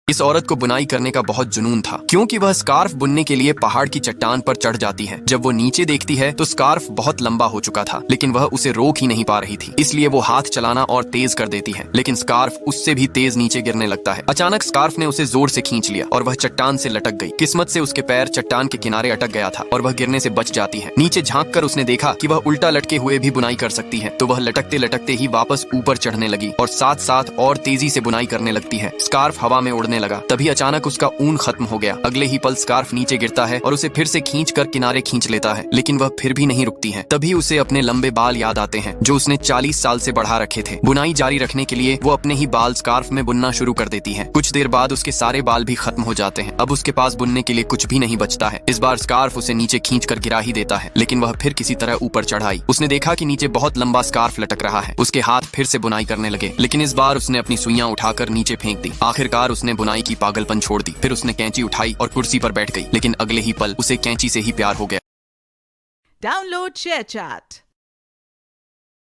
इस औरत को बुनाई करने का बहुत जुनून था, क्योंकि वह स्कार्फ बुनने के लिए पहाड़ की चट्टान पर चढ़ जाती है। जब वो नीचे देखती है तो स्कार्फ बहुत लंबा हो चुका था, लेकिन वह उसे रोक ही नहीं पा रही थी। इसलिए वो हाथ चलाना और तेज कर देती है, लेकिन स्कार्फ उससे भी तेज नीचे गिरने लगता है। अचानक स्कार्फ ने उसे जोर से खींच लिया और वह चट्टान से लटक गई। किस्मत से उसके पैर चट्टान के किनारे अटक गया था और वह गिरने से बच जाती है। नीचे झांक कर उसने देखा कि वह उल्टा लटके हुए भी बुनाई कर सकती है, तो वह लटकते लटकते ही वापस ऊपर चढ़ने लगी और साथ साथ और तेजी से बुनाई करने लगती है। स्कार्फ हवा में उड़ने लगा। तभी अचानक उसका ऊन खत्म हो गया। अगले ही पल स्कार्फ नीचे गिरता है और उसे फिर से खींच कर किनारे खींच लेता है, लेकिन वह फिर भी नहीं रुकती है। तभी उसे अपने लंबे बाल याद आते हैं जो उसने 40 साल से बढ़ा रखे थे। बुनाई जारी रखने के लिए वो अपने ही बाल स्कार्फ में बुनना शुरू कर देती है। कुछ देर बाद उसके सारे बाल भी खत्म हो जाते हैं। अब उसके पास बुनने के लिए कुछ भी नहीं बचता है। इस बार स्कार्फ उसे नीचे खींच कर गिरा ही देता है, लेकिन वह फिर किसी तरह ऊपर चढ़ाई। उसने देखा कि नीचे बहुत लंबा स्कार्फ लटक रहा है। उसके हाथ फिर से बुनाई करने लगे, लेकिन इस बार उसने अपनी सुइयां उठाकर नीचे फेंक दी। आखिरकार उसने बुनाई की पागलपन छोड़ दी। फिर उसने कैंची उठाई और कुर्सी पर बैठ गई, लेकिन अगले ही पल उसे कैंची से ही प्यार हो गया। Download ShareChat.